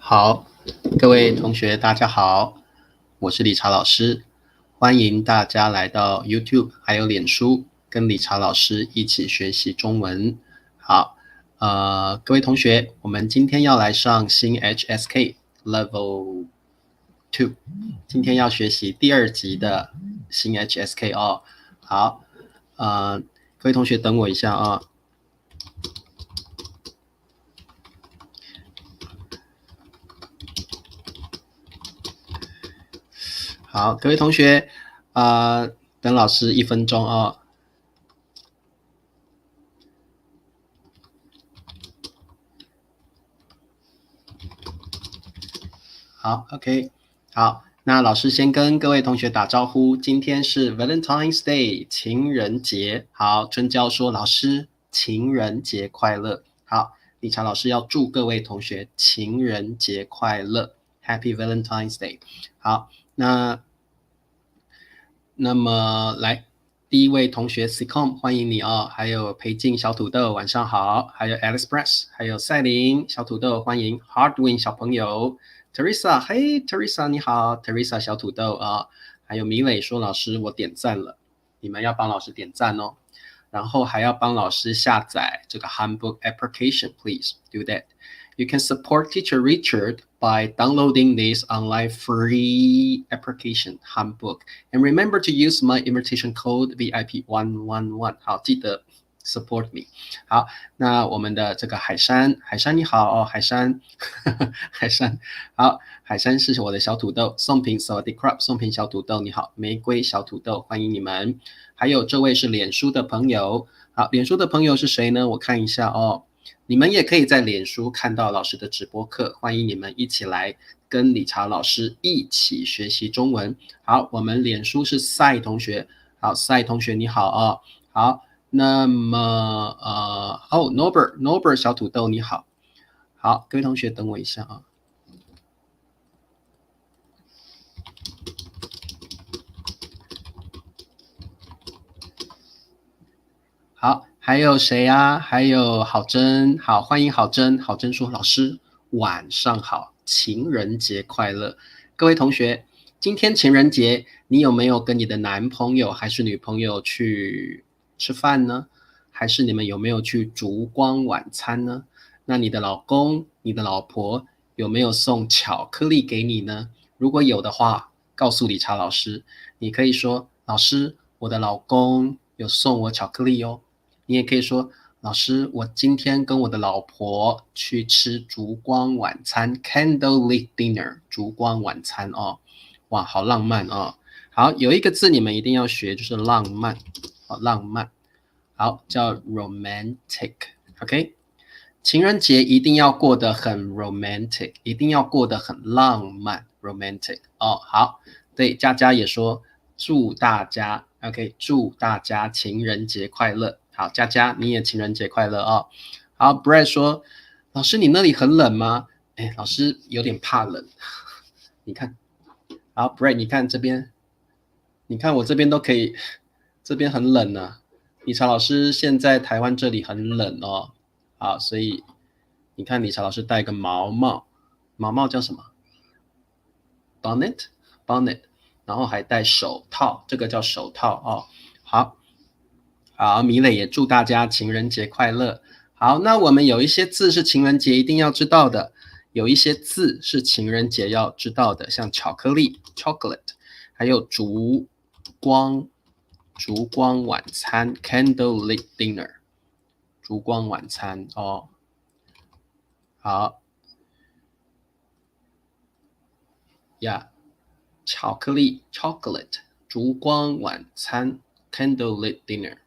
好，各位同学，大家好，我是理查老师，欢迎大家来到 YouTube 还有脸书，跟理查老师一起学习中文。好，各位同学，我们今天要来上新 HSK Level 2，今天要学习第2集的新 HSK 哦。好，各位同学等我一下啊。好，各位同学，等老师1分钟哦。好 ，OK， 好，那老师先跟各位同学打招呼，今天是 Valentine's Day 情人节。好，春娇说老师情人节快乐。好，理查老师要祝各位同学情人节快乐 ，Happy Valentine's Day。好，那么来第一位同学 Sicom 欢迎你哦，还有裴静小土豆晚上好，还有 Express， 还有赛琳小土豆欢迎 Hardwin 小朋友。Teresa， 嘿 Teresa 你好 ，Teresa 小土豆啊，还有米磊说老师我点赞了，你们要帮老师点赞哦，然后还要帮老师下载这个 Handbook application please do that. You can support Teacher Richard by downloading this online free application Handbook and remember to use my invitation code VIP111. 好，记得 support me。好，那我们的这个海山你好哦，海山海山好，海山是我的小土豆，宋平 Sawadee Krap 宋平小土豆你好，玫瑰小土豆欢迎你们，还有这位是脸书的朋友，好，脸书的朋友是谁呢？我看一下哦，你们也可以在脸书看到老师的直播课，欢迎你们一起来跟理查老师一起学习中文。好，我们脸书是赛同学，好，赛同学你好哦，好。那么Norbert 小土豆你好，好，各位同学等我一下啊。好，还有谁啊？还有郝真，好，欢迎郝真。郝真说：“老师晚上好，情人节快乐。”各位同学，今天情人节，你有没有跟你的男朋友还是女朋友去吃饭呢？还是你们有没有去烛光晚餐呢？那你的老公、你的老婆有没有送巧克力给你呢？如果有的话，告诉理查老师，你可以说：“老师，我的老公有送我巧克力哦。”你也可以说，老师，我今天跟我的老婆去吃烛光晚餐 （candlelit dinner），烛光晚餐哦，哇，好浪漫哦。好，有一个字你们一定要学，就是浪漫，好，浪漫，好，叫 romantic，OK？情人节一定要过得很 romantic， 一定要过得很浪漫 romantic 哦。好，对，佳佳也说祝大家 OK， 祝大家情人节快乐。好，佳佳你也情人节快乐哦。好 ，Brad 说，老师你那里很冷吗？哎，老师有点怕冷。你看，好 ，Brad 你看这边，你看我这边都可以，这边很冷啊。理查老师现在台湾这里很冷哦。好，所以你看理查老师戴个毛帽，毛帽叫什么 ？bonnet， 然后还戴手套，这个叫手套哦。好，好，米磊也祝大家情人节快乐。好，那我们有一些字是情人节一定要知道的，有一些字是情人节要知道的，像巧克力 （chocolate），还有烛光晚餐 （candlelit dinner）。烛光晚餐哦，好呀，巧克力 （chocolate），烛光晚餐 （candlelit dinner）。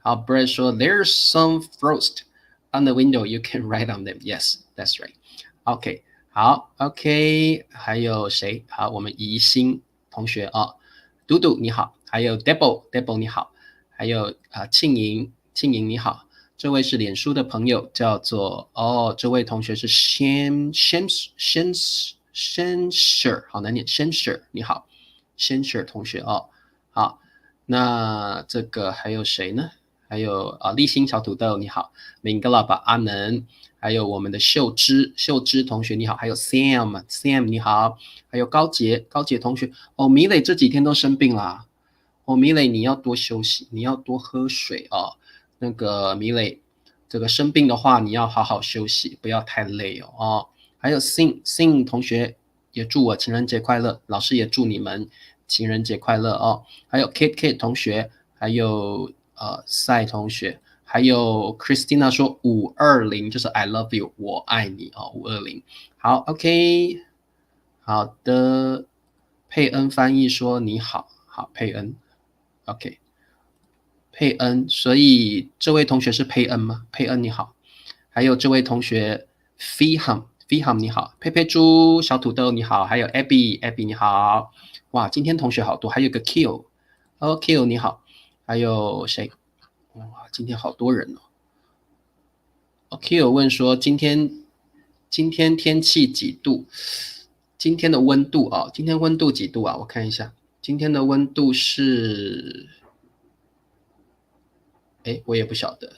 好 ，Brett 说 ，There's some frost on the window. You can write on them. Yes, that's right. OK， 好 ，OK， 还有谁？好，我们宜兴同学啊，嘟嘟你好，还有 Debo 你好，还有庆莹你好。这位是脸书的朋友，叫做这位同学是 Shenshire， 好难念 Shenshire， 你好 Shenshire 同学哦，好，那这个还有谁呢？还有立新小土豆你好，明格拉巴阿能，还有我们的秀芝同学你好，还有 Sam 你好，还有高杰同学哦，米磊这几天都生病啦。哦，米磊，你要多休息，你要多喝水哦。那个米磊，这个生病的话，你要好好休息，不要太累哦。还有 Sing 同学也祝我情人节快乐，老师也祝你们情人节快乐哦。还有 Kate 同学，还有赛同学，还有 Christina 说520就是 I love you， 我爱你哦，520。好 ，OK， 好的。佩恩翻译说你好，好佩恩。OK， 佩恩，所以这位同学是佩恩吗？佩恩你好，还有这位同学 Fiham 你好，佩佩猪小土豆你好，还有 Abby 你好，哇，今天同学好多，还有个 Kill 你好，还有谁？哇，今天好多人哦。Kill 问说今天天气几度？今天的温度啊，今天温度几度啊？我看一下，今天的温度是。我也不晓得，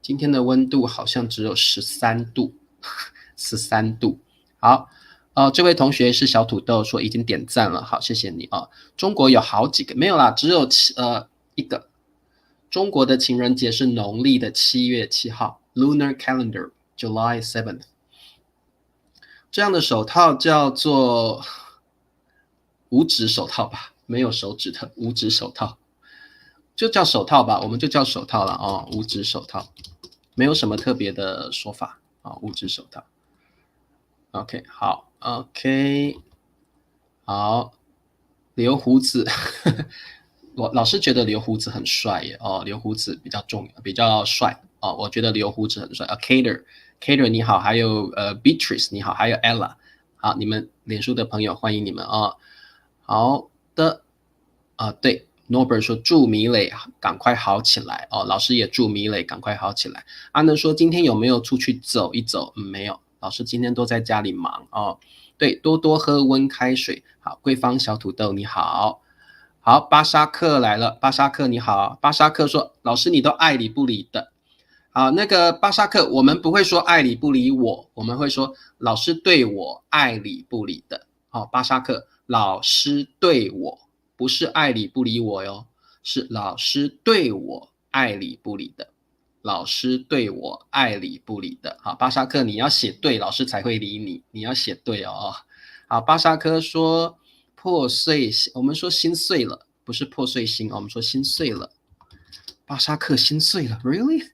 今天的温度好像只有13度，13度。好，这位同学是小土豆，说已经点赞了，好，谢谢你啊。中国有好几个，没有啦，只有一个。中国的情人节是农历的7月7号 ，Lunar Calendar July 7th。这样的手套叫做五指手套吧，没有手指的五指手套。就叫手套吧，我们就叫手套了哦，五指手套，没有什么特别的说法啊，五指手套。OK， 好 ，OK， 好，留胡子，我老是觉得留胡子很帅耶哦，留胡子比较重要，比较帅哦，我觉得留胡子很帅啊。Cater 你好，还有Beatrice 你好，还有 Ella， 好，你们脸书的朋友欢迎你们哦。好的，对。Norbert 说祝米磊赶快好起来哦，老师也祝米磊赶快好起来。阿能说今天有没有出去走一走？没有，老师今天都在家里忙哦。对，多多喝温开水。好，桂芳小土豆你好，好，巴沙克来了，巴沙克你好，巴沙克说老师你都爱理不理的。好，那个巴沙克，我们不会说爱理不理我，我们会说老师对我爱理不理的。好，巴沙克，老师对我。不是爱理不理我哟，是老师对我爱理不理的，老师对我爱理不理的。好，巴沙克，你要写对，老师才会理你，你要写对哦。好，巴沙克说破碎，我们说心碎了，不是破碎心，我们说心碎了。巴沙克心碎了 ，really？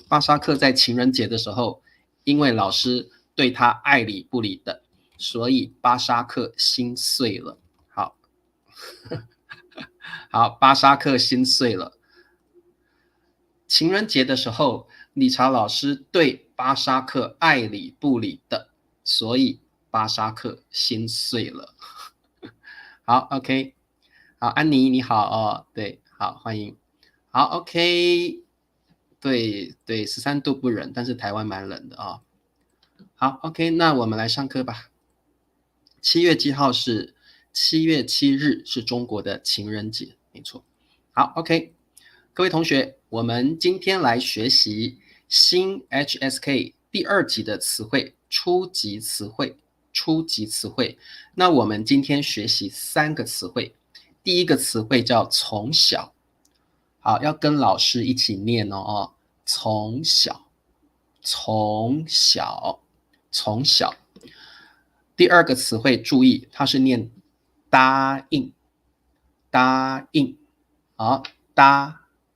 巴沙克在情人节的时候，因为老师对他爱理不理的，所以巴沙克心碎了。好，巴沙克心碎了。情人节的时候，理查老师对巴沙克爱理不理的，所以巴沙克心碎了。好 ，OK， 好，安妮你好哦，对，好，欢迎。好 ，OK， 对，13度不冷，但是台湾蛮冷的哦。好 ，OK， 那我们来上课吧。7月几号是7月7日，是中国的情人节，没错。好 ，OK， 各位同学，我们今天来学习新 HSK 第2集的词汇，初级词汇。那我们今天学习3个词汇，第一个词汇叫从小，好，要跟老师一起念哦，从小。第2个词汇注意，它是念答应，好，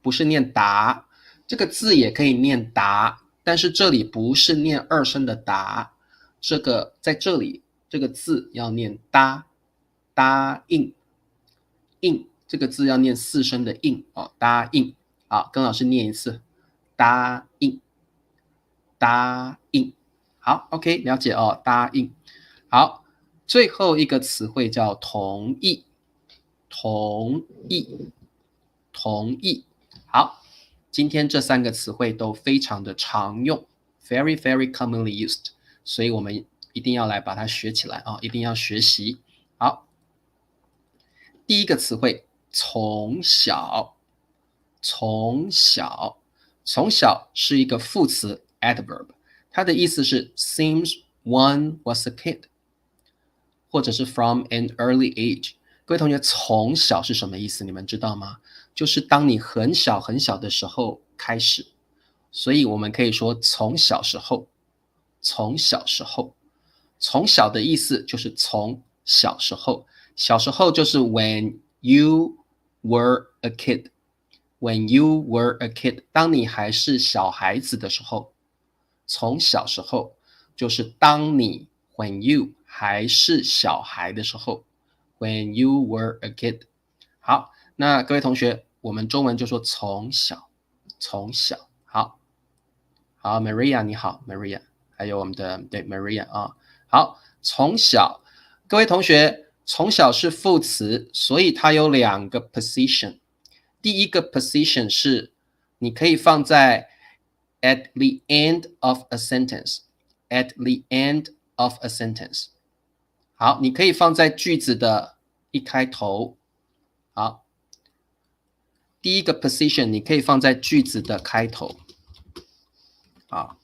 不是念答，这个字也可以念答，但是这里不是念2声的答，这个在这里这个字要念答应，这个字要念4声的应哦，答应。好，跟老师念一次，答应。好 ，OK， 了解哦，答应。好，最后一个词汇叫同意。好，今天这3个词汇都非常的常用 ，very commonly used， 所以我们一定要来把它学起来啊，一定要学习。好，第一个词汇从小，从小，从小是一个副词 adverb， 它的意思是 since one was a kid， 或者是 from an early age。各位同学，从小是什么意思？你们知道吗？就是当你很小很小的时候开始，所以我们可以说从小时候，从小时候，从小的意思就是从小时候，小时候就是 when you were a kid。When you were a kid， 当你还是小孩子的时候，从小时候就是当你 when you 还是小孩的时候 when you were a kid。 好，那各位同学，我们中文就说从小，从小。好，好 Maria 你好 Maria， 还有我们的对 Maria 啊。好，从小，各位同学，从小是副词，所以它有两个 position。第一个 position 是你可以放在 at the end of a sentence， at the end of a sentence。 好，你可以放在句子的一开头。好，第一个 position 你可以放在句子的开头。好，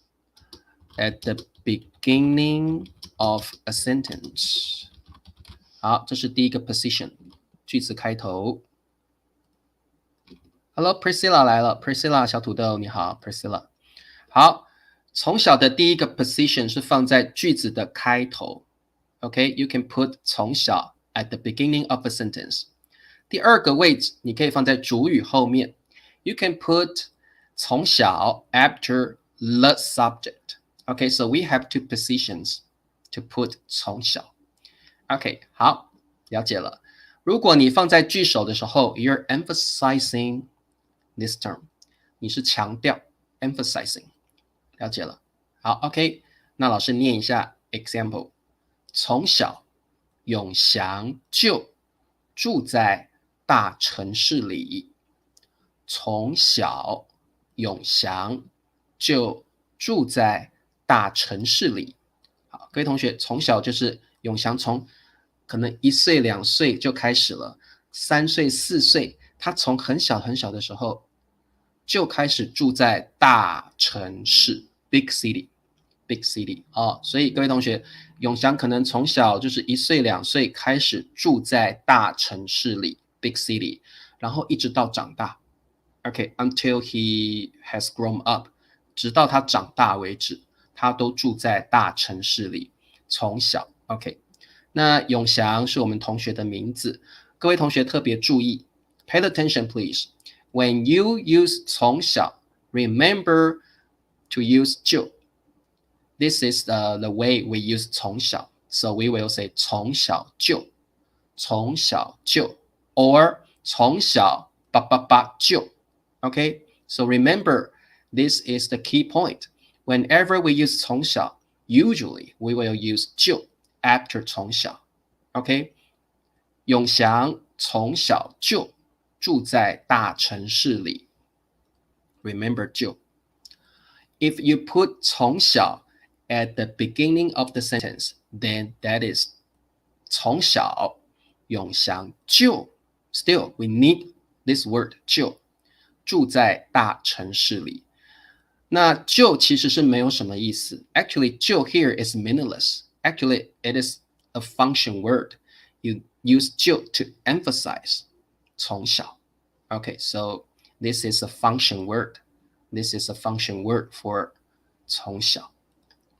at the beginning of a sentence。 好，这是第一个 position， 句子开头。Hello Priscilla 来了 Priscilla 小土豆你好 Priscilla。 好，从小的第一个 position 是放在句子的开头。 OK you can put 从小 at the beginning of a sentence。 第二个位置你可以放在主语后面。 You can put 从小 after the subject。 OK so we have two positions to put 从小。 OK 好，了解了。如果你放在句首的时候 you're emphasizing this term， 你是强调 emphasizing， 了解了。好 OK 那老师念一下 example。 从小永祥就住在大城市里。从小永祥就住在大城市里。好，各位同学，从小就是永祥从可能1岁2岁就开始了，3岁4岁，他从很小很小的时候就开始住在大城市 big city 哦，所以各位同学，永祥可能从小就是1岁2岁开始住在大城市里 big city， 然后一直到长大 OK until he has grown up， 直到他长大为止，他都住在大城市里，从小 OK。 那永祥是我们同学的名字，各位同学特别注意 Pay attention please。 When you use 从小 remember to use 就。 This is the way we use 从小， so we will say 从小就，从小就 or 从小就 OK so remember this is the key point. Whenever we use 从小 usually we will use 就 after 从小 OK 永祥从小就住在大城市里 remember 就 If you put 从小at the beginning of the sentence, then that is 从小永祥就 still we need this word 就住在大城市里。那就其实是没有什么意思 Actually 就 here is meaningless. Actually it is a function word. You use 就 to emphasize 从小 Okay so this is a function word. This is a function word for 从小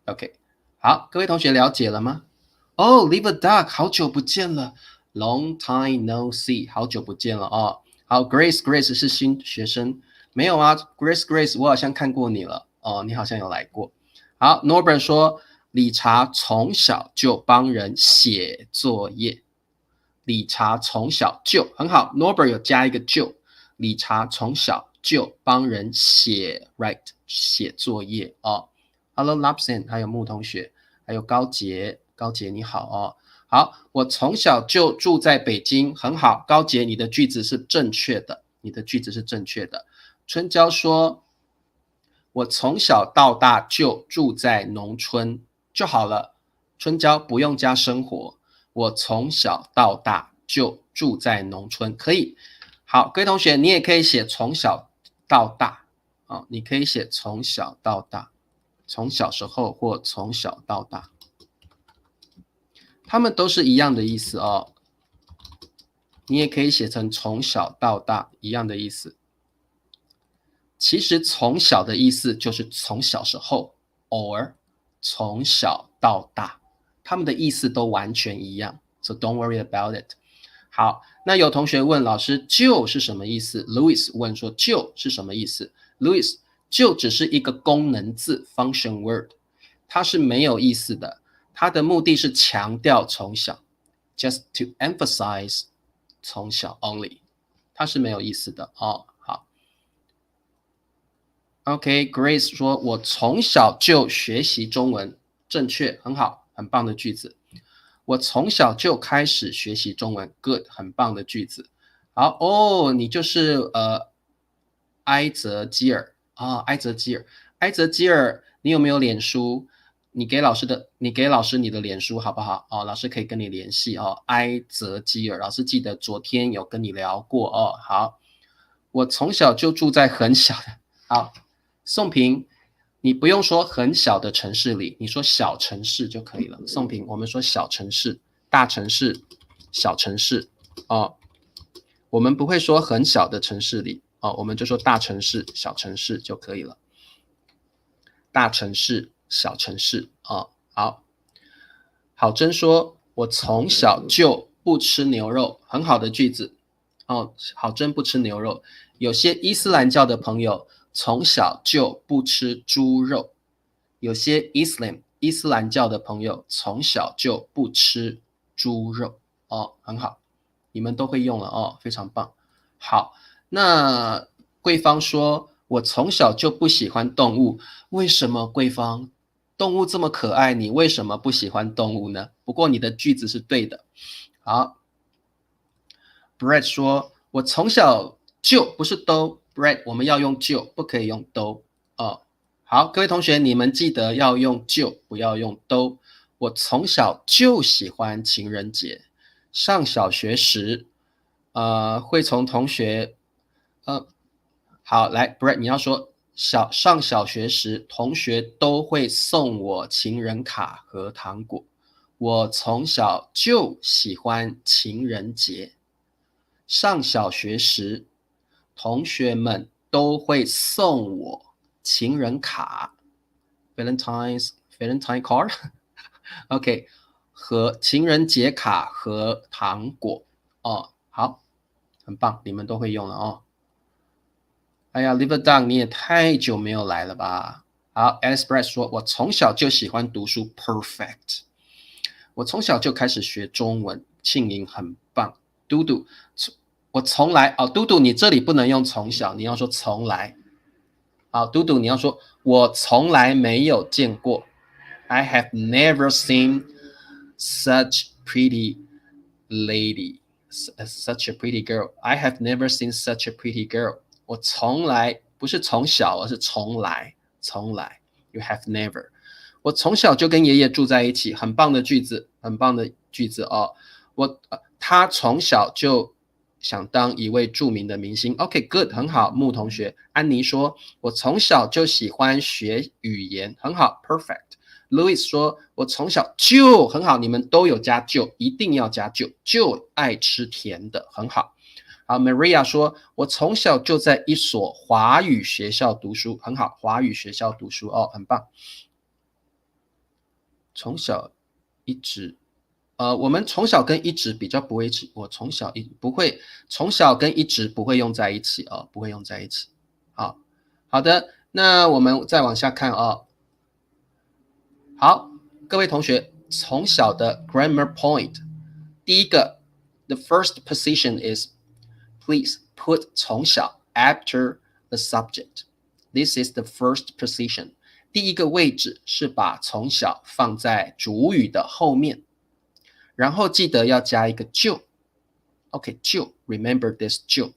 OK 好，各位同学了解了吗？哦 Leave a duck 好久不见了 Long time no see 好久不见了哦。好 Grace 是新学生没有啊 Grace 我好像看过你了哦，你好像有来过。好 Norbert 说理查从小就帮人写作业。理查从小就很好 Norbert 有加一个就理查从小就帮人写 write 写作业哦。Hello Lapsen 还有木同学还有高杰你好哦。好，我从小就住在北京，很好，高杰你的句子是正确的，你的句子是正确的。春娇说我从小到大就住在农村就好了，春娇不用加生活，我从小到大就住在农村可以。好，各位同学，你也可以写从小到大你可以写从小到大，从小时候或从小到大，它们都是一样的意思哦。你也可以写成从小到大，一样的意思。其实从小的意思就是从小时候 or 从小到大，它们的意思都完全一样 ，so don't worry about it。好，那有同学问老师就是什么意思 ？Louis 问说就是什么意思 ？Louis 就只是一个功能字 function word， 它是没有意思的，它的目的是强调从小 ，just to emphasize 从小 only， 它是没有意思的哦。好 ，OK，Grace 说，我从小就学习中文，正确，很好，很棒的句子。我从小就开始学习中文 ，good， 很棒的句子。好哦，你就是埃泽基尔啊，埃泽基尔，埃泽基尔，你有没有脸书？你给老师你的脸书好不好？哦，老师可以跟你联系哦。埃泽基尔，老师记得昨天有跟你聊过哦。好，我从小就住在很小的，好，宋平，你不用说很小的城市里，你说小城市就可以了。宋平，我们说小城市、大城市、小城市哦，我们不会说很小的城市里哦，我们就说大城市、小城市就可以了。大城市、小城市哦，好。好真说，我从小就不吃牛肉，很好的句子哦。好真不吃牛肉，有些伊斯兰教的朋友从小就不吃猪肉，有些伊斯兰教的朋友从小就不吃猪肉哦，很好，你们都会用了哦，非常棒。好，那桂芳说，我从小就不喜欢动物，为什么桂芳？动物这么可爱，你为什么不喜欢动物呢？不过你的句子是对的。好 ，Brett 说，我从小就不是都 Brett， 我们要用就，不可以用都哦。好，各位同学，你们记得要用就，不要用都。我从小就喜欢情人节。上小学时，会从同学，好，来，Brett，你要说上小学时，同学都会送我情人卡和糖果。我从小就喜欢情人节。上小学时，同学们都会送我情人卡 （Valentine card） OK，和情人节卡和糖果。哦，好，很棒，你们都会用了哦。哎呀 Liver Down， 你也太久没有来了吧？好 ，Alice Brett 说，我从小就喜欢读书 ，perfect。我从小就开始学中文，庆莹很棒。嘟嘟，我从来哦，嘟嘟，你这里不能用从小，你要说从来。好，嘟嘟，你要说我从来没有见过。I have never seen such pretty lady, such a pretty girl. I have never seen such a pretty girl. 我从来不是从小，而是从来，从来。You have never。我从小就跟爷爷住在一起，很棒的句子，很棒的句子哦。他从小就想当一位著名的明星。OK，good，很好。穆同学，安妮说，我从小就喜欢学语言，很好，perfect。Louis 说，我从小就很好，你们都有加就，一定要加就爱吃甜的，很好。好 ，Maria 说，我从小就在一所华语学校读书，很好，华语学校读书哦，很棒。从小一直，我们从小跟一直比较不会一起，我从小不会，从小跟一直不会用在一起哦，不会用在一起。好，好的，那我们再往下看哦。好，各位同学，从小的 grammar point，第一个 the first position is please put 从小 after the subject. This is the first position. 第一个位置是把从小放在主语的后面，然后记得要加一个就。OK， 就 remember this 就。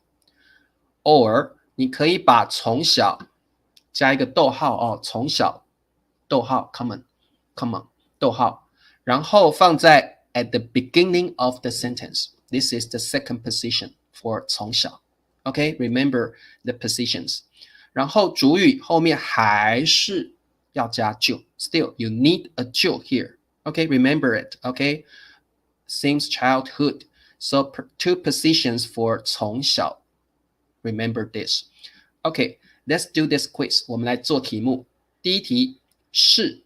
or 你可以把从小加一个逗号哦，从小逗号 common 逗号，然后放在 at the beginning of the sentence. This is the second position for 从小。OK，remember the positions。然后主语后面还是要加就 ，still you need a 就 here。OK，remember it。OK，since childhood。So two positions for 从小。Remember this。OK，let's do this quiz。我们来做题目。第一题是，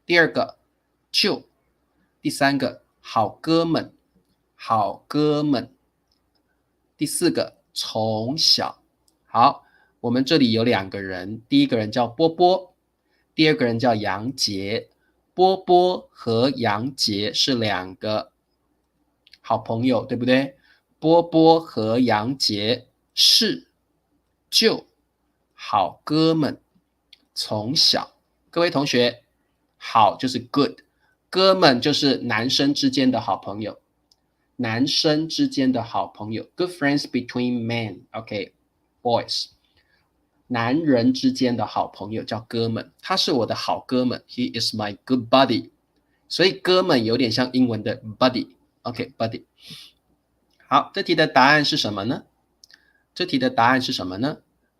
第二个就，第三个好哥们，好哥们，第四个从小。好，我们这里有两个人，第一个人叫波波，第二个人叫杨杰。波波和杨杰是两个好朋友，对不对？波波和杨杰是就好哥们，从小。各位同学，好就是 good， 哥们就是男生之间的好朋友，男生之间的好朋友 ，good friends between men，OK，boys，男人之间的好朋友叫哥们，他是我的好哥们 ，he is my good buddy， 所以哥们有点像英文的 buddy，OK，buddy。好，这题的答案是什么呢？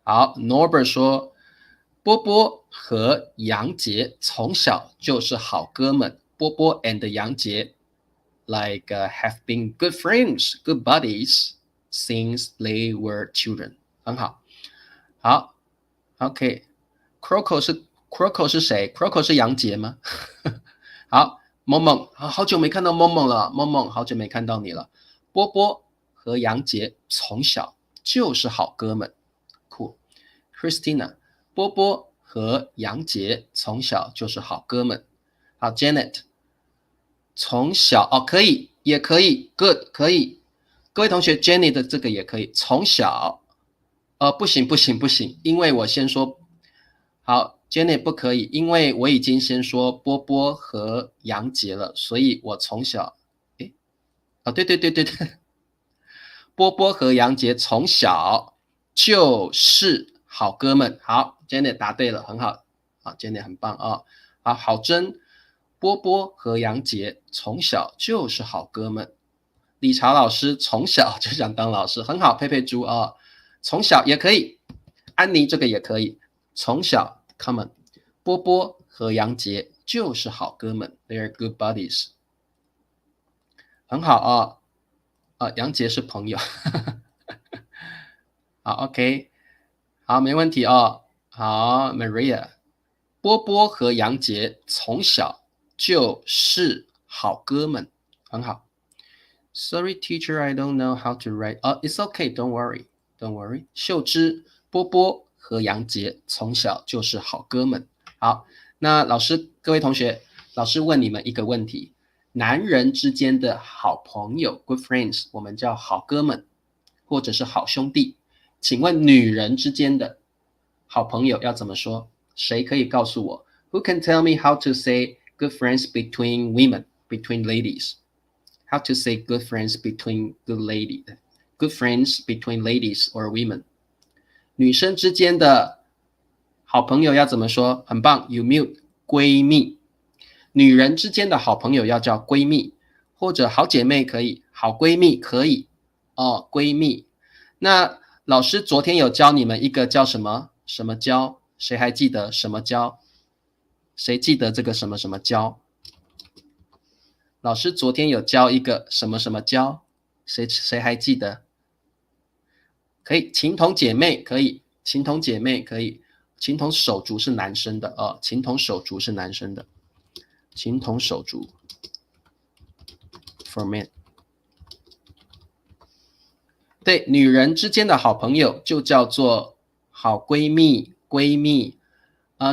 好 ，Norbert 说，波波和杨杰从小就是好哥们。波波 and 杨杰 have been good friends, good buddies since they were children。很好，好 ，OK。Croco 是谁 ？Croco 是杨杰吗？好，萌萌，好久没看到萌萌了，萌萌，好久没看到你了。波波和杨杰从小就是好哥们，酷。Christina， 波波和杨杰从小就是好哥们。好 ，Janet， 从小可以，也可以 ，good 可以。各位同学 ，Janet 的这个也可以，从小，不行，因为我先说，好 ，Janet 不可以，因为我已经先说波波和杨杰了，所以我从小，对，波波和杨杰从小就是好哥们。好 ，Janet 答对了，很好，好 ，Janet 很棒啊。好，郝真，波波和杨杰从小就是好哥们。理查老师从小就想当老师，很好，佩佩猪啊，从小也可以。安妮这个也可以，从小 common。波波和杨杰就是好哥们 ，they're good buddies。很好啊。杨杰是朋友，好 ，OK， 好，没问题哦。好 ，Maria， 波波和杨杰从小就是好哥们，很好。Sorry, teacher, I don't know how to write. It's okay, don't worry. 秀芝，波波和杨杰从小就是好哥们。好，那老师，各位同学，老师问你们一个问题：男人之间的好朋友 ，good friends， 我们叫好哥们，或者是好兄弟。请问女人之间的好朋友要怎么说？谁可以告诉我 ？Who can tell me how to say good friends between women, between ladies?How to say good friends between good friends between ladies or women？ 女生之间的好朋友要怎么说？很棒 ，you mute 闺蜜。女人之间的好朋友要叫闺蜜，或者好姐妹可以，好闺蜜可以哦，闺蜜。那老师昨天有教你们一个叫什么什么交？谁还记得什么交？谁记得这个什么什么交？老师昨天有教一个什么什么交，谁还记得？可以，情同姐妹可以，情同姐妹可以，情同手足是男生的哦，情同手足是男生的，情同手足 for men。对，女人之间的好朋友就叫做好闺蜜，闺蜜。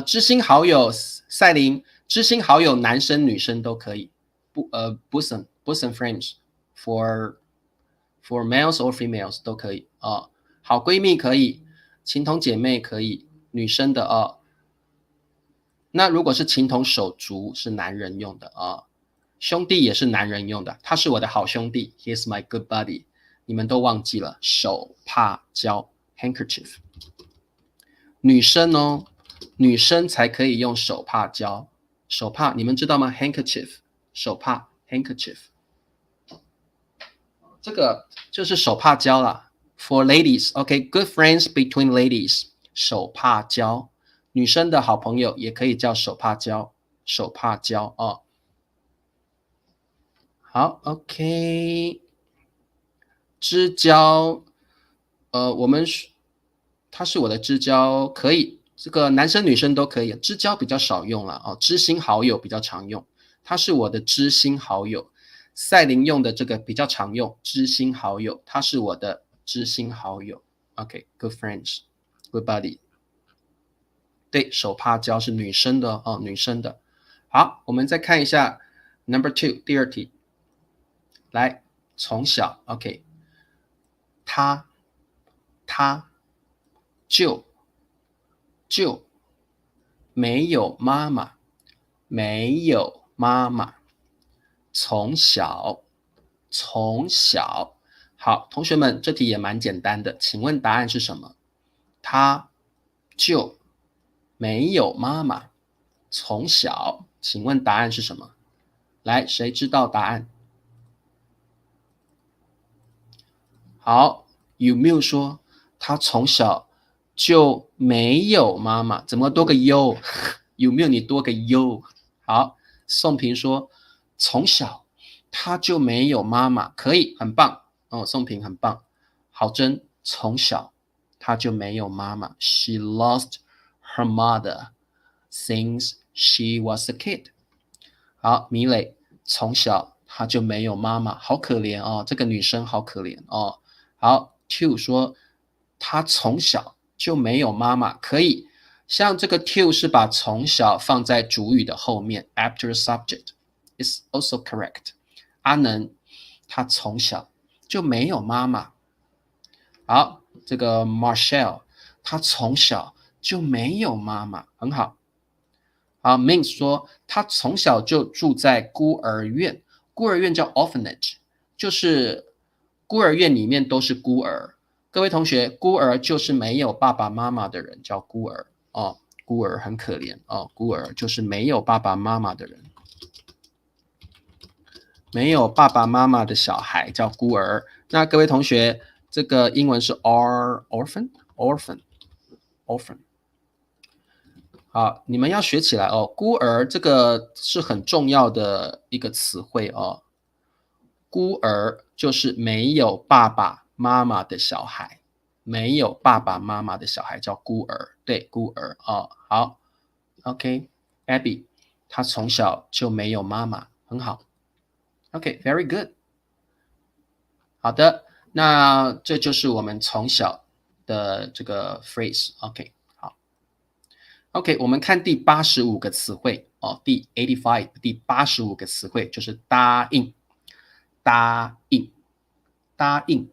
知心好友赛琳，知心好友男生女生都可以。bosom friends for males or females 都可以啊。好闺蜜可以，情同姐妹可以，女生的啊。那如果是情同手足是男人用的啊，兄弟也是男人用的，他是我的好兄弟 ，he is my good buddy。你们都忘记了手帕胶 handkerchief。女生哦，女生才可以用手帕胶，手帕你们知道吗 ？handkerchief。手帕 handkerchief， 这个就是手帕胶啦 For ladies, okay, good friends between ladies. 手帕交，女生的好朋友也可以叫手帕交，手帕交哦。好 ，OK，知交，我们他是我的知交，可以，这个男生女生都可以，知交比较少用了哦，知心好友比较常用，他是我的知心好友。赛琳用的这个比较常用，知心好友，他是我的知心好友。OK，good friends，good buddy。对，手帕交是女生的哦，女生的。好，我们再看一下 number 2，第二题。来，从小 OK，他就没有妈妈，没有妈妈。从小，好，同学们，这题也蛮简单的，请问答案是什么？他就没有妈妈，从小，请问答案是什么？来，谁知道答案？好，有没有说他从小就没有妈妈？怎么多个 U？有没有你多个 U？好，宋平说从小他就没有妈妈，可以，很棒哦，宋平很棒。郝真从小他就没有妈妈 ，She lost her mother since she was a kid。好，米磊从小他就没有妈妈，好可怜哦，这个女生好可怜哦。好 ，Two 说他从小就没有妈妈，可以。像这个 Two 是把从小放在主语的后面 ，after subject is also correct。阿能他从小就没有妈妈。好，这个 Marshall 他从小就没有妈妈，很好。啊 ，Mins 说他从小就住在孤儿院，孤儿院叫 orphanage，就是孤儿院里面都是孤儿。各位同学，孤儿就是没有爸爸妈妈的人叫孤儿哦，孤儿很可怜哦，孤儿就是没有爸爸妈妈的人，没有爸爸妈妈的小孩叫孤儿。那各位同学，这个英文是 orphan。好，你们要学起来哦。孤儿这个是很重要的一个词汇哦。孤儿就是没有爸爸妈妈的小孩，没有爸爸妈妈的小孩叫孤儿。对，孤儿哦。好，OK，Abby，他从小就没有妈妈，很好。OK，very good。好的，那这就是我们从小的这个 phrase。OK。OK，我们看第85个词汇哦，第85第85个词汇就是答应，答应，答应。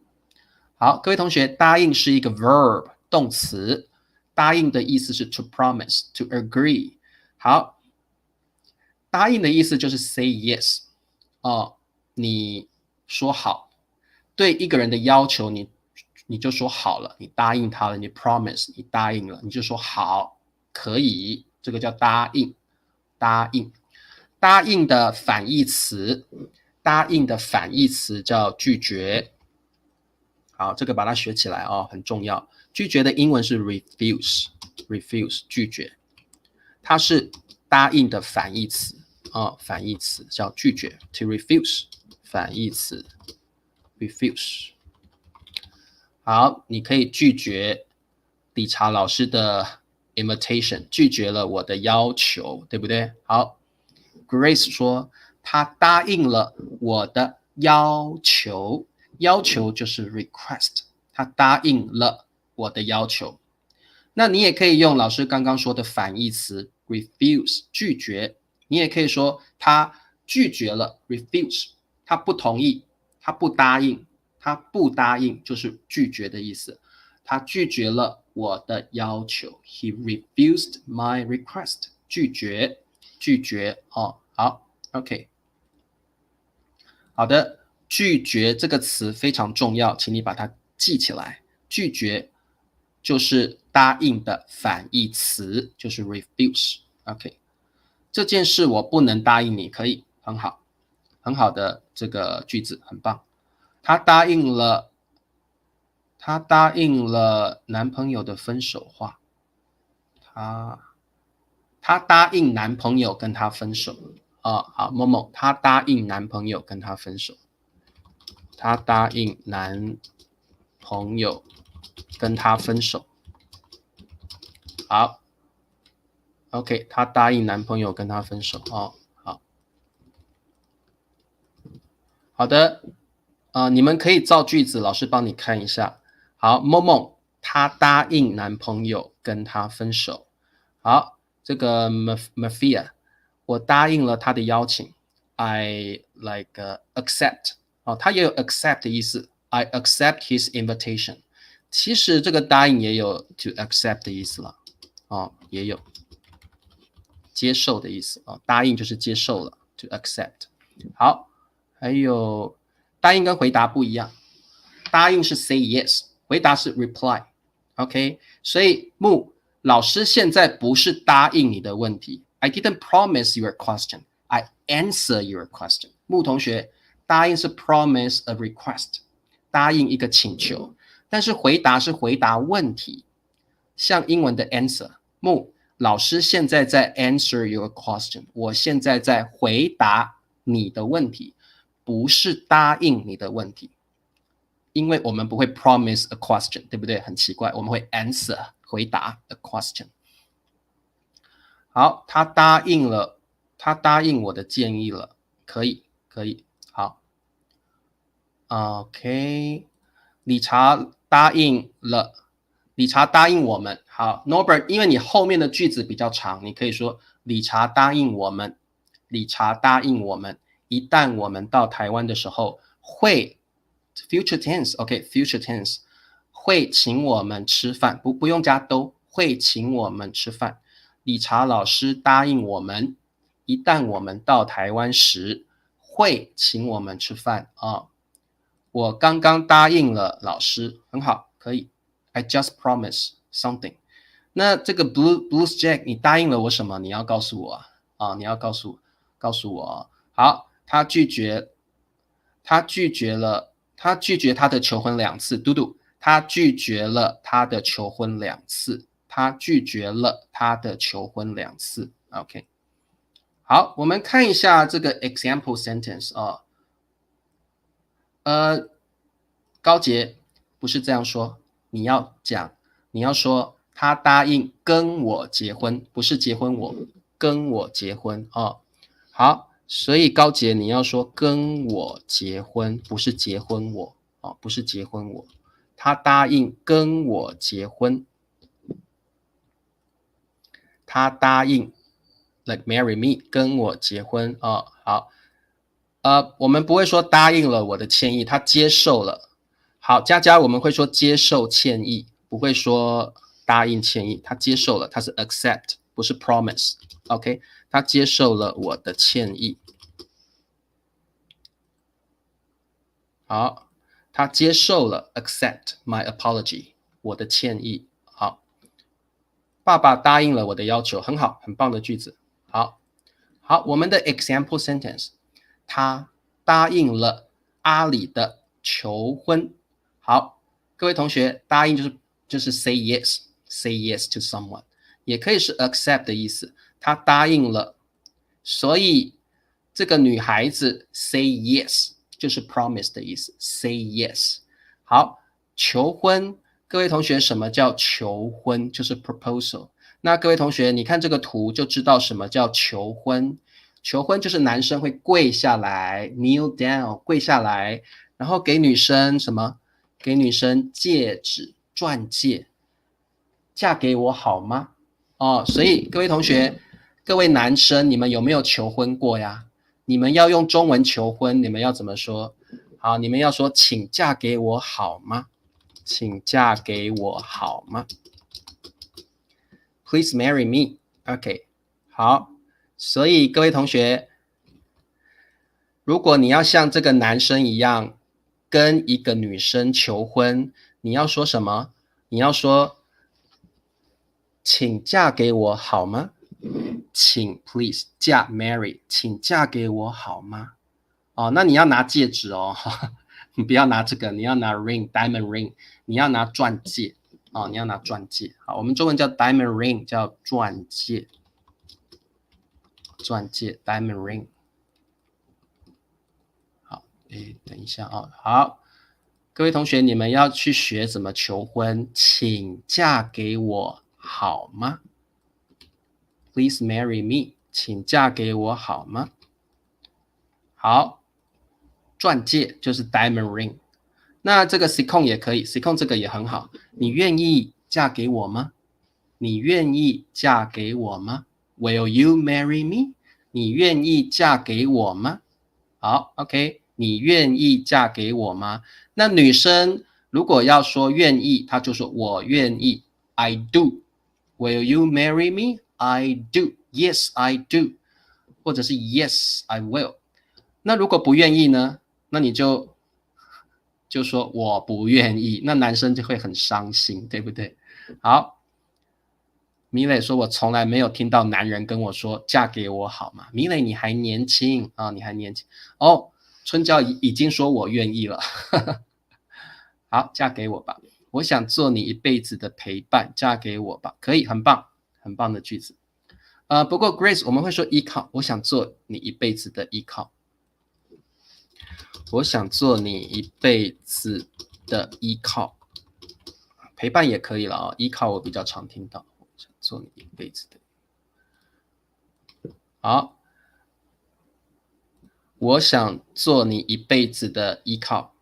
好，各位同学，答应是一个 verb 动词，答应的意思是 to promise to agree。好，答应的意思就是 say yes 哦，你说好，对一个人的要求你就说好了，你答应他了，你 promise 你答应了，你就说好。可以，这个叫答应，答应，答应的反义词，答应的反义词叫拒绝。好，这个把它学起来哦，很重要。拒绝的英文是 refuse，refuse 拒绝，它是答应的反义词哦，反义词叫拒绝 to refuse，反义词 refuse。好，你可以拒绝理查老师的 invitation， 拒绝了我的要求，对不对？好 ，Grace 说她答应了我的要求，要求就是 request， 她答应了我的要求。那你也可以用老师刚刚说的反义词 refuse 拒绝，你也可以说他拒绝了 refuse， 他不同意，他不答应，他不答应就是拒绝的意思。他拒绝了我的要求 ，He refused my request。拒绝，拒绝哦，好 ，OK，好的，拒绝这个词非常重要，请你把它记起来。拒绝就是答应的反义词，就是 refuse。OK，这件事我不能答应你，可以，很好，很好的这个句子，很棒。他答应了她答应了男朋友的分手话。她答应男朋友跟她分手。好，某某，她答应男朋友跟她分手。她答应男朋友跟她分手。好 ，OK， 她答应男朋友跟她分手。好的，你们可以造句子，老师帮你看一下。好，某某她答应男朋友跟她分手。好，这个 Mafia， 我答应了他的邀请。I accept。他也有 accept 的意思。I accept his invitation。其实这个答应也有 to accept 的意思了。也有接受的意思。答应就是接受了 to accept。好。还有答应跟回答不一样，答应是 say yes， 回答是 reply。OK， 所以木老师现在不是答应你的问题。I didn't promise your question, I answer your question。木同学，答应是 promise a request， 答应一个请求，但是回答是回答问题，像英文的 answer。木老师现在在 answer your question， 我现在在回答你的问题。不是答应你的问题，因为我们不会 promise a question， 对不对？很奇怪，我们会 answer 回答 a question。好，他答应我的建议了，可以，好。OK， 理查答应我们。好 ，Norbert， 因为你后面的句子比较长，你可以说理查答应我们，一旦我们到台湾的时候，会 future tense，OK，future tense， 会请我们吃饭，不用加都，会请我们吃饭。理查老师答应我们，一旦我们到台湾时，会请我们吃饭。我刚刚答应了老师，很好，可以。I just promised something。那这个 Blues Jack， 你答应了我什么？你要告诉我你要告诉我。好，他拒绝他的求婚2次。嘟嘟，他拒绝了他的求婚2次。OK， 好，我们看一下这个 example sentence。高杰不是这样说，你要说他答应跟我结婚，不是结婚我，跟我结婚。好，所以高杰你要说跟我结婚，不是结婚我。他答应跟我结婚。他答应 like marry me， 跟我结婚。好，我们不会说答应了我的歉意，他接受了。好，佳佳我们会说接受歉意，不会说答应歉意。他接受了，他是 accept， 不是 promise。OK， 他接受了我的歉意。好，他接受了 accept my apology， 我的歉意。好，爸爸答应了我的要求，很好，很棒的句子。好，我们的 example sentence， 他答应了阿里的求婚。好，各位同学，答应就是 say yes to someone， 也可以是 accept 的意思。他答应了，所以这个女孩子 say yes 就是 promise 的意思 ，say yes。好，求婚，各位同学，什么叫求婚？就是 proposal。那各位同学，你看这个图就知道什么叫求婚。求婚就是男生会跪下来 kneel down， 跪下来，然后给女生什么？给女生戒指，钻戒。嫁给我好吗？所以各位同学，各位男生，你们有没有求婚过呀？你们要用中文求婚，你们要怎么说？好，你们要说请嫁给我好吗？请嫁给我好吗？ Please marry me。 OK， 好，所以各位同学，如果你要像这个男生一样跟一个女生求婚，你要说什么？你要说请嫁给我好吗？请 please marry， 请嫁给我好吗？那你要拿戒指哦，你不要拿这个，你要拿 ring diamond ring， 你要拿钻戒你要拿钻戒。好，我们中文叫 diamond ring， 叫钻戒，钻戒 diamond ring。好，等一下好，各位同学，你们要去学怎么求婚，请嫁给我好吗？ Please marry me， 请嫁给我好吗？好，钻戒就是 diamond ring。那这个 Sikon 也可以 ，Sikon 这个也很好。你愿意嫁给我吗？你愿意嫁给我吗？ Will you marry me？ 你愿意嫁给我吗？好 ，OK， 你愿意嫁给我吗？那女生如果要说愿意，她就说我愿意 ，I do。Will you marry me? I do. Yes, I do。或者是 Yes, I will。那如果不愿意呢？那你就说我不愿意，那男生就会很伤心，对不对？好，米磊说，我从来没有听到男人跟我说嫁给我好吗？米磊，你还年轻啊，你还年轻哦。春娇已经说我愿意了，好，嫁给我吧，我想做你一辈子的陪伴，嫁给我吧，可以，很棒，很棒的句子。不过 Grace 我们会说依靠，我想做你一辈子的依靠。我想做你一辈子的依靠，陪伴也可以了依靠我比较常听到。我想做你一辈子的，好，我想做你一辈子的依靠。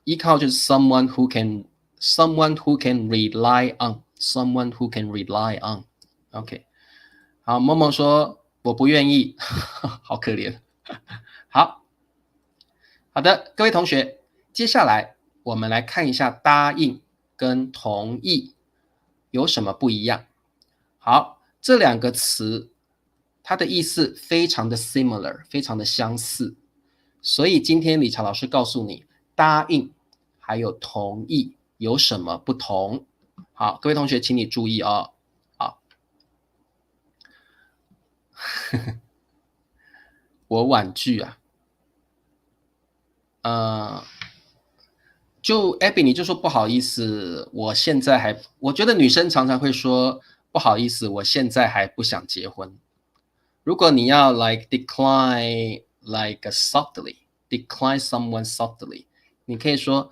依靠就是 someone who can rely on，someone who can rely on。OK， 好，梦梦说我不愿意，好可怜。好的，各位同学，接下来我们来看一下答应跟同意有什么不一样。好，这两个词它的意思非常的 similar， 非常的相似，所以今天理查老师告诉你，答应还有同意有什么不同。好，各位同学请你注意好，我婉拒就 Abby 你就说不好意思，我觉得女生常常会说不好意思，我现在还不想结婚。如果你要 decline decline someone softly， 你可以说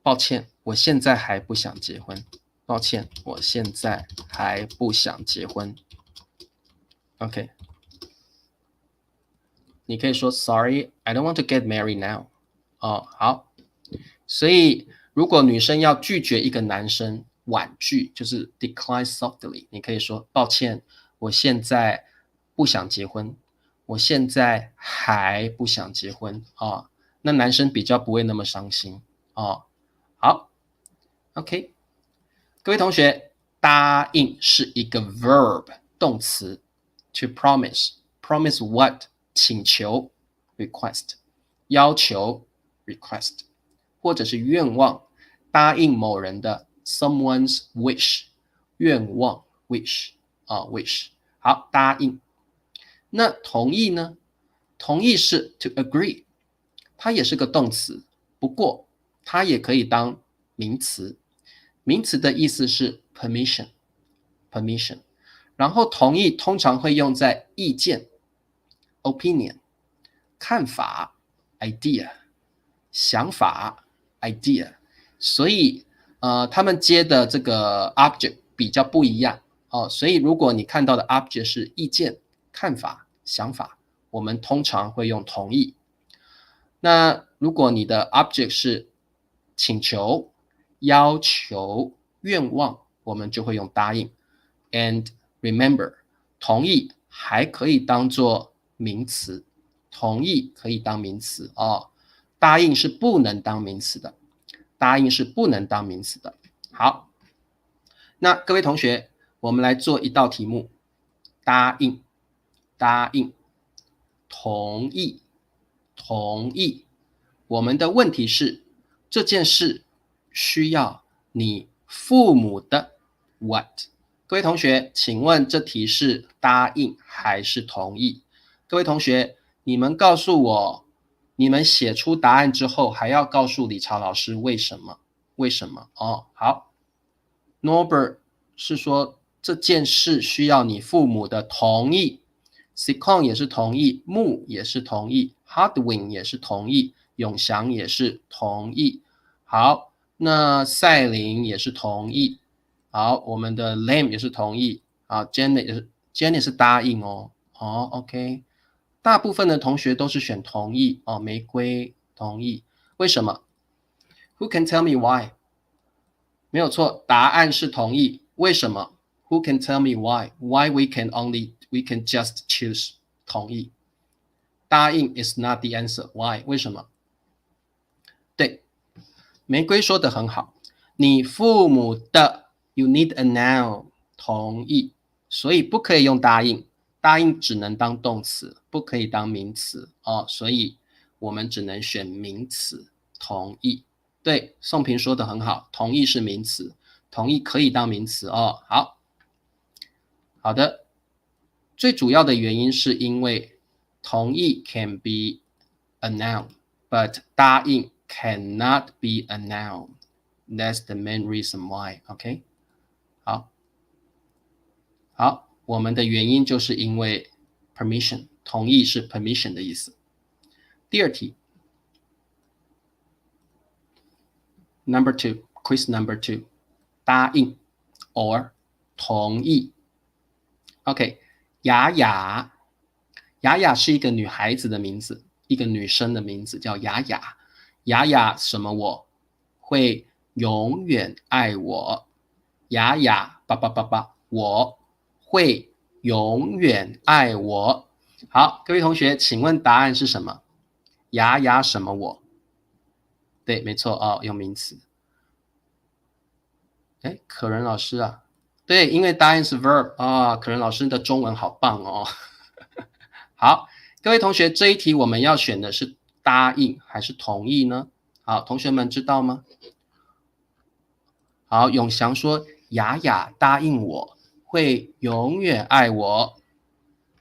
抱歉，我现在还不想结婚。抱歉，我现在还不想结婚。OK， 你可以说 Sorry, I don't want to get married now。好。所以如果女生要拒绝一个男生，婉拒就是 decline softly， 你可以说抱歉，我现在不想结婚，我现在还不想结婚那男生比较不会那么伤心好 OK， 各位同学，答应是一个 verb 动词 to promise what 请求 request 要求 request，或者是愿望，答应某人的 someone's wish， 愿望 wish wish。 好，答应。那同意呢？同意是 to agree， 它也是个动词，不过它也可以当名词。名词的意思是 permission， 然后同意通常会用在意见 opinion， 看法 idea， 想法idea， 所以他们接的这个 object 比较不一样所以如果你看到的 object 是意见、看法、想法，我们通常会用同意。那如果你的 object 是请求、要求、愿望，我们就会用答应。And remember， 同意还可以当做名词，同意可以当名词答应是不能当名词的，答应是不能当名词的。好，那各位同学，我们来做一道题目。答应，答应，同意，同意。我们的问题是，这件事需要你父母的 what？ 各位同学，请问这题是答应还是同意？各位同学，你们告诉我你们写出答案之后，还要告诉理查老师为什么？为什么？哦，好 ，Norbert 是说这件事需要你父母的同意 ，Sikon 也是同意，木也是同意 ，Hardwin 也是同意，永祥也是同意。好，那赛琳也是同意。好，我们的 Lam 也是同意。好 ，Janet 是答应哦。哦，OK。大部分的同学都是选同意哦，玫瑰同意，为什么 ？Who can tell me why？ 没有错，答案是同意。为什么 ？Who can tell me why？Why we can just choose 同意？答应 is not the answer. Why？ 为什么？对，玫瑰说的很好，你父母的 you need a noun 同意，所以不可以用答应。答应只能当动词，不可以当名词哦，所以我们只能选名词同意。对，宋平说的很好，同意是名词，同意可以当名词哦。好的，最主要的原因是因为同意 can be a noun, but 答应 cannot be a noun. That's the main reason why. OK， 好，我们的原因就是因为 permission， 同意是 permission 的意思。第二题 ，Number two, quiz number two， 答应 or 同意。OK， 雅雅，雅雅是一个女孩子的名字，一个女生的名字叫雅雅。雅雅什么我会永远爱我。雅雅我会永远爱我。好，各位同学，请问答案是什么？雅雅什么我？对，没错哦，用名词。哎，可人老师啊，对，因为答案是 verb 啊，可人老师的中文好棒哦。好，各位同学，这一题我们要选的是答应还是同意呢？好，同学们知道吗？好，永祥说雅雅答应我会永远爱我。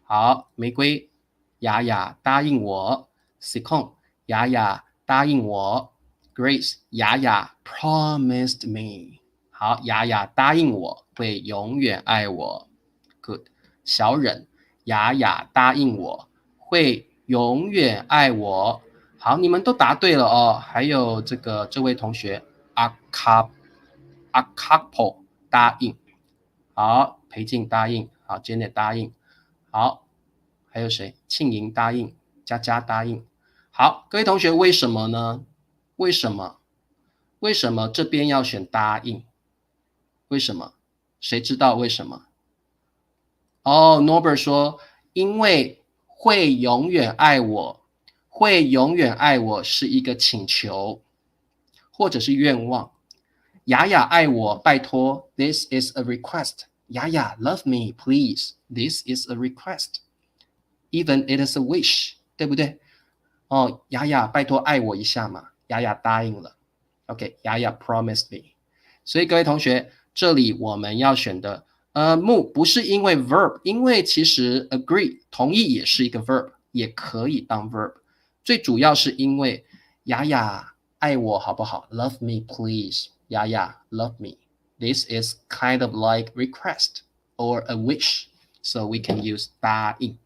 好，玫瑰，雅雅答应我。Sikon， 雅雅答应我。Grace， 雅雅 promised me。好，雅雅答应我会永远爱我。Good， 小忍，雅雅答应我会永远爱我。好，你们都答对了哦。还有这位同学，Akapo 答应。好，裴静答应。好 ，Janet 答应。好，还有谁？庆莹答应，佳佳答应。好，各位同学，为什么呢？为什么？为什么这边要选答应？为什么？谁知道为什么？哦 ，Norbert 说，因为会永远爱我，会永远爱我是一个请求，或者是愿望。雅雅爱我，拜托 ，This is a request。雅雅 ，Love me, please. This is a request. Even it is a wish， 对不对？哦，雅雅，拜托爱我一下嘛。雅雅答应了。OK， 雅雅 promised me。所以各位同学，这里我们要选的木不是因为 verb， 因为其实 agree 同意也是一个 verb， 也可以当 verb。最主要是因为雅雅爱我好不好 ？Love me, please。雅雅 love me. This is kind of like request or a wish, so we can use 答应。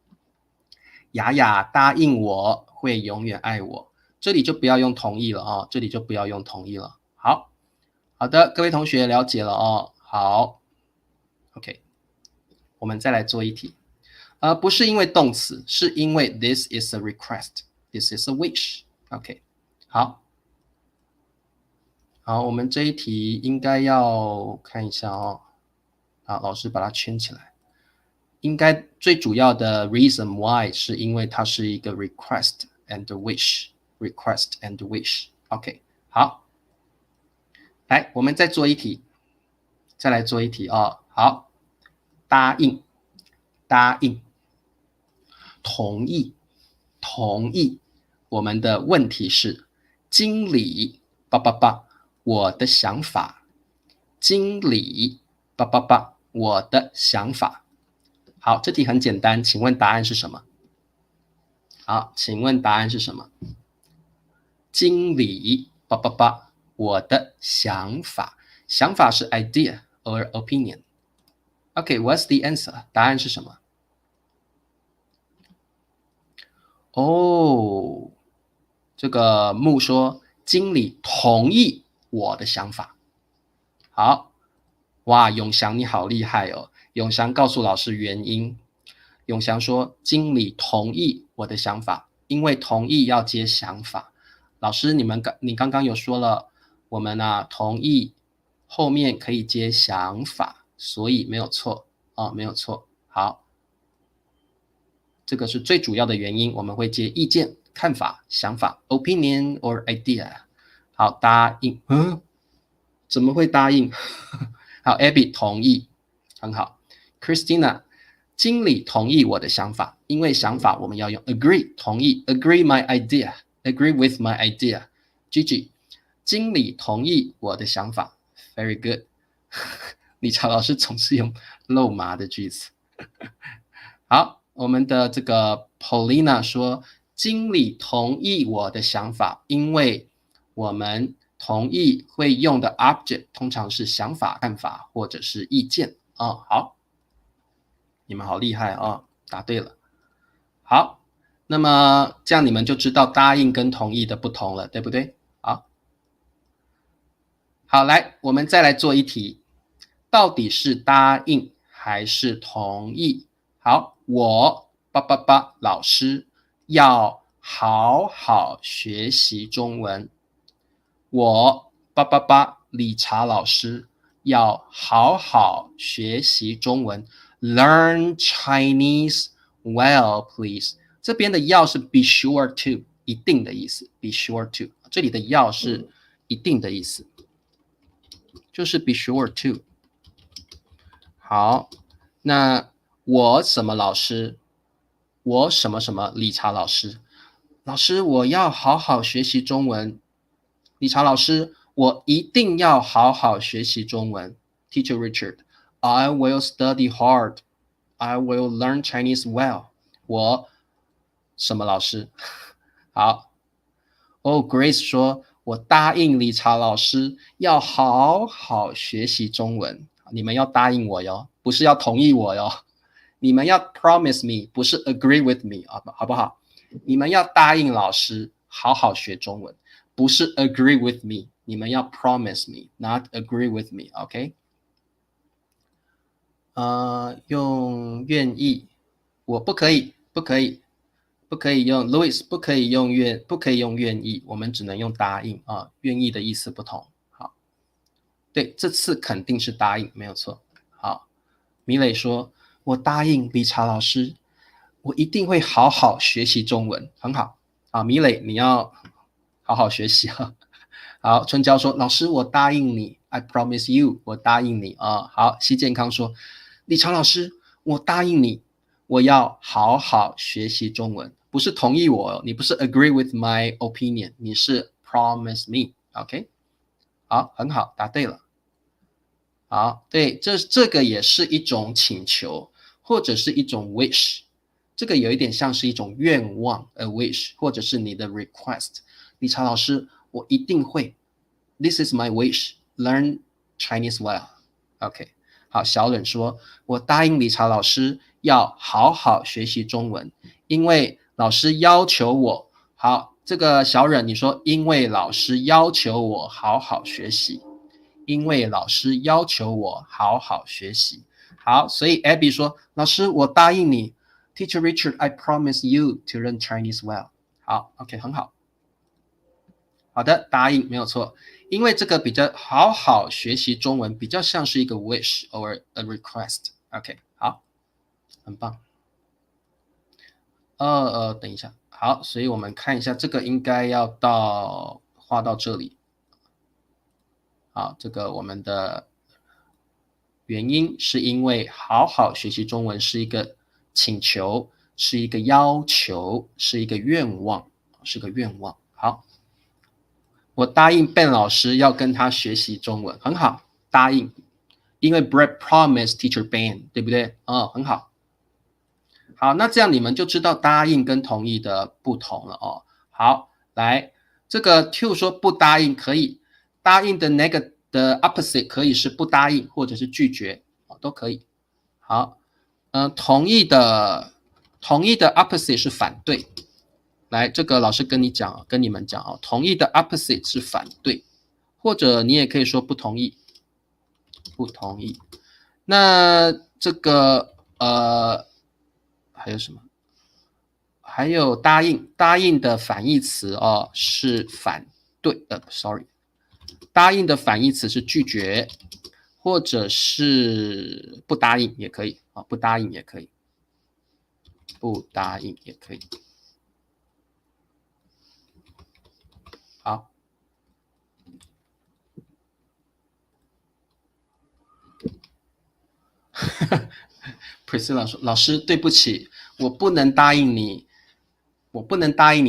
雅雅答应我会永远爱我，这里就不要用同意了哦，这里就不要用同意了。好的，各位同学了解了哦。好 ，OK， 我们再来做一题。不是因为动词，是因为 this is a request, this is a wish。OK， 好，我们这一题应该要看一下哦。好，老师把它圈起来。应该最主要的 reason why 是因为它是一个 request and wish，request and wish。OK， 好，来，我们再做一题，再来做一题哦。好，答应，答应，同意，同意。我们的问题是，经理，我的想法，经理，我的想法。好，这题很简单，请问答案是什么？好，请问答案是什么？经理叭叭叭，我的想法，想法是 idea or opinion。Okay, what's the answer? 答案是什么？哦，这个木说经理同意我的想法。好，哇，永祥你好厉害哦！永祥告诉老师原因。永祥说经理同意我的想法，因为同意要接想法。老师，你刚刚有说了，我们同意后面可以接想法，所以没有错哦，没有错。好，这个是最主要的原因，我们会接意见、看法、想法 （opinion or idea）。好，答应，怎么会答应？好 ，Abby 同意，很好。Christina，经理同意我的想法，因为想法我们要用 agree 同意 ，agree my idea，agree with my idea。Gigi，经理同意我的想法，very good。理查老师总是用肉麻的句子。好，我们的这个 Paulina 说，经理同意我的想法，因为我们同意会用的 object 通常是想法、看法或者是意见哦。好，你们好厉害哦，答对了。好，那么这样你们就知道答应跟同意的不同了，对不对？好，来，我们再来做一题，到底是答应还是同意？好，我叭叭叭老师要好好学习中文。我叭叭叭理查老师要好好学习中文。Learn Chinese well, please。这边的要是 be sure to， 一定的意思。be sure to， 这里的要是一定的意思，就是 be sure to。好，那我什么老师？我什么什么理查老师？老师，我要好好学习中文。理查老师，我一定要好好学习中文。Teacher Richard, I will study hard. I will learn Chinese well. 我什么老师？好。Grace 说，我答应理查老师要好好学习中文。你们要答应我哟，不是要同意我哟。你们要 promise me， 不是 agree with me， 好不好？你们要答应老师好好学中文，不是 agree with me， 你们要 promise me，not agree with me，OK？用愿意，我不可以，不可以用 Louis， 不可以用愿意，我们只能用答应啊，愿意的意思不同。好，对，这次肯定是答应，没有错。好，米磊说，我答应理查老师，我一定会好好学习中文，很好啊，米磊，你要好好学习啊。好，春娇说，老师，我答应你 ，I promise you， 我答应你啊。好，西健康说，理查老师，我答应你，我要好好学习中文，不是同意我，你不是 agree with my opinion， 你是 promise me，OK？好，很好，答对了。好，对，这个也是一种请求，或者是一种 wish， 这个有一点像是一种愿望 ，a wish， 或者是你的 request。理查老师，我一定会 ，This is my wish. Learn Chinese well. OK， 好，小冷说，我答应理查老师要好好学习中文，因为老师要求我。好，这个小忍你说，因为老师要求我好好学习。因为老师要求我好好学习。好，所以 Abby 说，老师，我答应你。Teacher Richard, I promise you to learn Chinese well. 好 ，OK， 很好。好的，答应没有错。因为这个比较好好学习中文，比较像是一个 wish or a request。OK， 好，很棒。等一下，好，所以我们看一下，这个应该要画到这里。好，这个我们的原因是因为好好学习中文是一个请求，是一个要求，是一个愿望，是个愿望。好，我答应 Ben 老师要跟他学习中文，很好，答应，因为 Brett promised teacher Ben， 对不对？很好。好，那这样你们就知道答应跟同意的不同了哦。好，来，这个 to 说不答应可以，答应的的 opposite 可以是不答应或者是拒绝，都可以。好，同意的 opposite 是反对。来，这个老师跟你们讲同意的 opposite 是反对，或者你也可以说不同意，不同意。那这个还有什么？还有答应，答应的反义词是反对，sorry，答应的反义词是拒绝，或者是不答应也可以不答应也可以，不答应也可以。好，Priscilla 说：“老师，对不起，我不能答应你，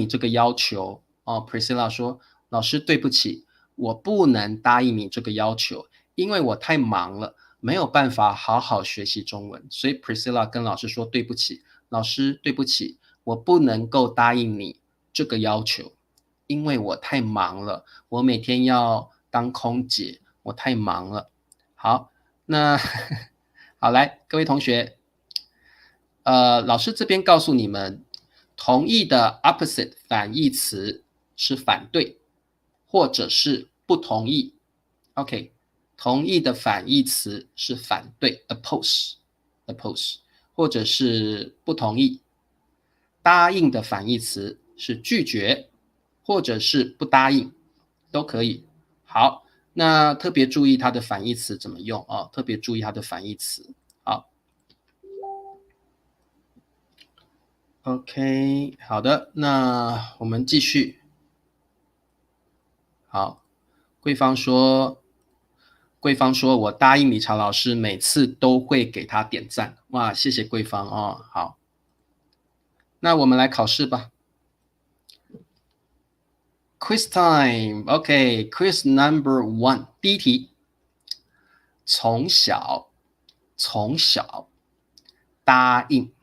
这个要求。”Priscilla 说：“老师，对不起，我不能答应你这个要求，因为我太忙了，没有办法好好学习中文。”所以 Priscilla 跟老师说：“对不起，老师，对不起，我不能够答应你这个要求，因为我太忙了，我每天要当空姐，我太忙了。”好，那好，来，各位同学，老师这边告诉你们，同意的 opposite 反义词是反对，或者是不同意。OK， 同意的反义词是反对 oppose， 或者是不同意。答应的反义词是拒绝，或者是不答应，都可以。好，那特别注意它的反义词怎么用特别注意它的反义词。好 ，OK， 好的，那我们继续。好，桂芳说，我答应理查老师，每次都会给他点赞。哇，谢谢桂芳好，那我们来考试吧。Quiz time，OK，Quiz number 1，第一题，从小，答应，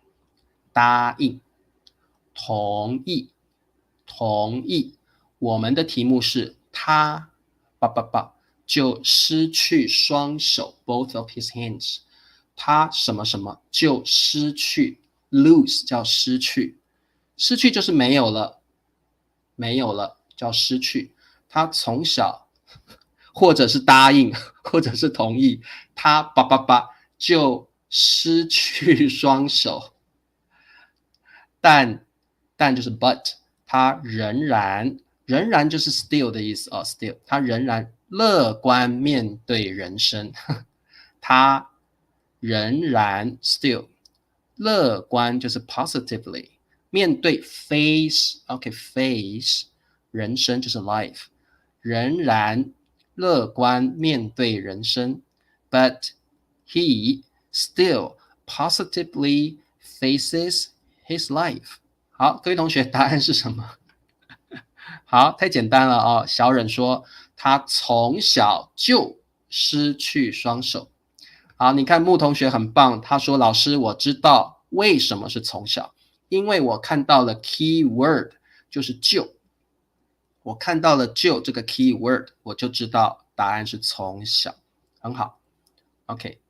同意，我们的题目是他就失去双手 ，both of his hands， 他什么什么就失去 ，lose 叫失去，失去就是没有了，叫失去。他从小或者是答应，或者是同意，他就失去双手，但就是 but， 他仍然就是 still 的意思still， 他仍然乐观面对人生，他仍然 still 乐观就是 positively 面对 face face 人生就是 life， 仍然乐观面对人生 but he still positively faces his life。 好，各位同学，答案是什么？好，太简单了小忍说他从小就失去双手。好，你看木同学很棒，他说老师我知道为什么是从小，因为我看到了 key word 就是就，我看到了就这个 key word， 我就知道答案是从小，很好。OK，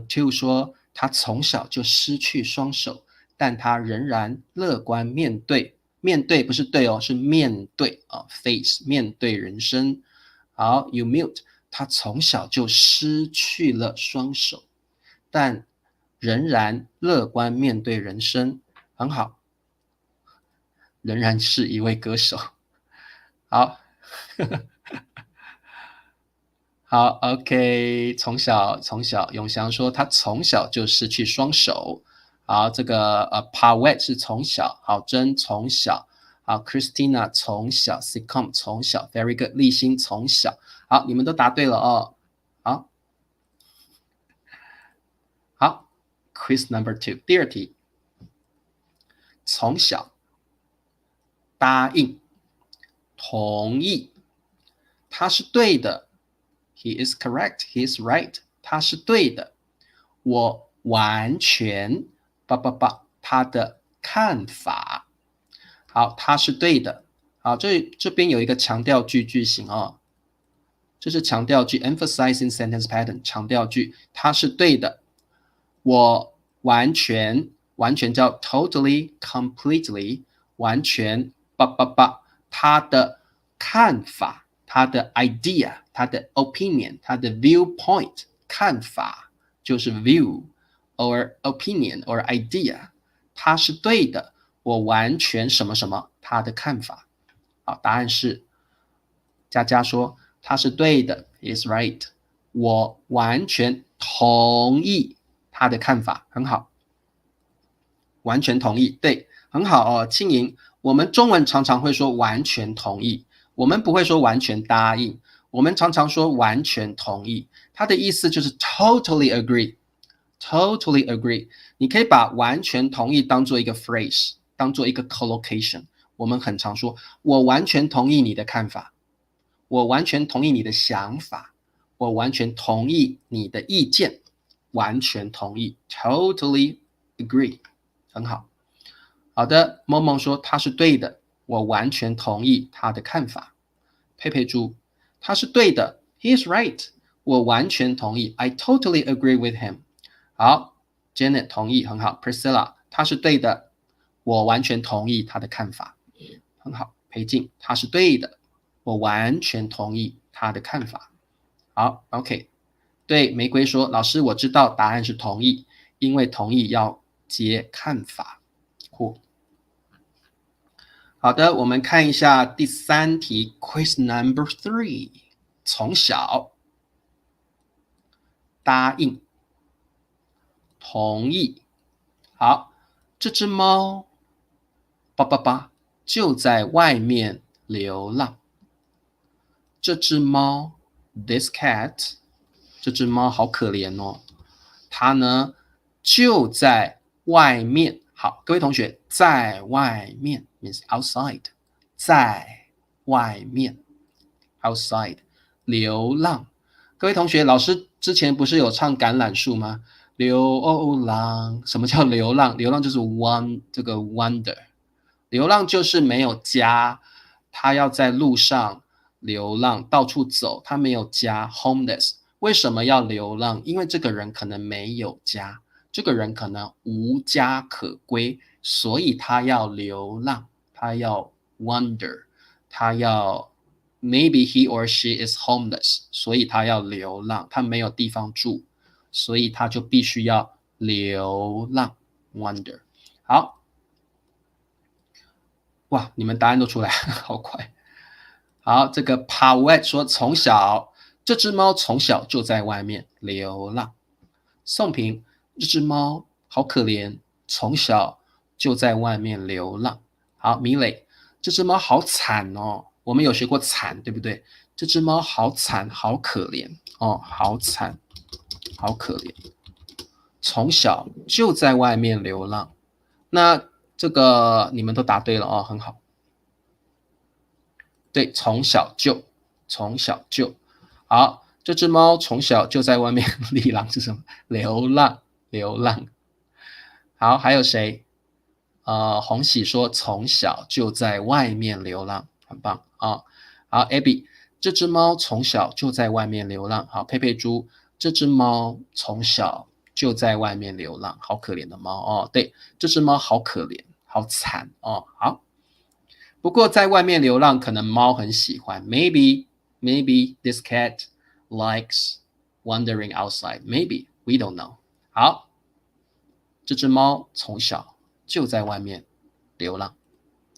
to 说他从小就失去双手，但他仍然乐观面对，面对不是对是面对face 面对人生。好 ，you mute， 他从小就失去了双手，但仍然乐观面对人生，很好，仍然是一位歌手。好。好 ，OK， 从小，永祥说他从小就失去双手。好，这个Pawet 是从小，好，真从小，好 ，Christina 从小 ，Sicom 从小 ，Very good， 立新从小，好，你们都答对了好，好 ，Quiz number 2，第二题，从小，答应，同意，他是对的。He is correct. He is right. 他是对的。我完全他的看法。好，他是对的。好，这边有一个强调句句型哦，这是强调句 emphasizing sentence pattern 强调句，它是对的。我完全叫 totally completely 完全他的看法，他的 idea， 他的 opinion， 他的 viewpoint 看法就是 view or opinion or idea， 他是对的。我完全什么什么他的看法。好，答案是佳佳说他是对的 is right， 我完全同意他的看法，很好，完全同意，对，很好哦。庆莹，我们中文常常会说完全同意，我们不会说完全答应，我们常常说完全同意，它的意思就是 totally agree，totally agree。你可以把完全同意当做一个 phrase， 当做一个 collocation。我们很常说，我完全同意你的看法，我完全同意你的想法，我完全同意你的意见，完全同意 ，totally agree， 很好。好的，梦梦说他是对的，我完全同意他的看法。佩佩猪，他是对的 ，he is right， 我完全同意 ，I totally agree with him。好 ，Janet 同意，很好。Priscilla， 他是对的，我完全同意他的看法，很好。裴静，他是对的，我完全同意他的看法。好 ，OK。对，玫瑰说，老师，我知道答案是同意，因为同意要接看法。酷。好的，我们看一下第3题 ，Quiz number 3，从小答应。同意。好，这只猫就在外面流浪。这只猫 this cat， 这只猫好可怜哦，它呢就在外面。好，各位同学，在外面 means outside， 在外面 outside 流浪。各位同学，老师之前不是有唱橄榄树吗？流浪，什么叫流浪？流浪就是 这个 wander， 流浪就是没有家，他要在路上流浪，到处走，他没有家 homeless。为什么要流浪？因为这个人可能没有家，这个人可能无家可归，所以他要流浪，他要 wander， 他要 maybe he or she is homeless， 所以他要流浪，他没有地方住，所以他就必须要流浪 wander。 好，哇，你们答案都出来好快。好，这个 Pawet 说从小这只猫从小就在外面流浪。宋平，这只猫好可怜，从小就在外面流浪。好，米磊，这只猫好惨哦，我们有学过惨，对不对？这只猫好惨，好可怜哦，好惨，好可怜，从小就在外面流浪。那这个你们都答对了哦，很好。对，从小就。好，这只猫从小就在外面流浪是什么？流浪。好，还有谁？红喜说从小就在外面流浪，很棒啊。好 ，Abby， 这只猫从小就在外面流浪。好，佩佩猪，这只猫从小就在外面流浪，好可怜的猫哦。对，这只猫好可怜，好惨哦。好。不过在外面流浪，可能猫很喜欢。Maybe this cat likes wandering outside. Maybe we don't know. 好，这只猫从小就在外面流浪。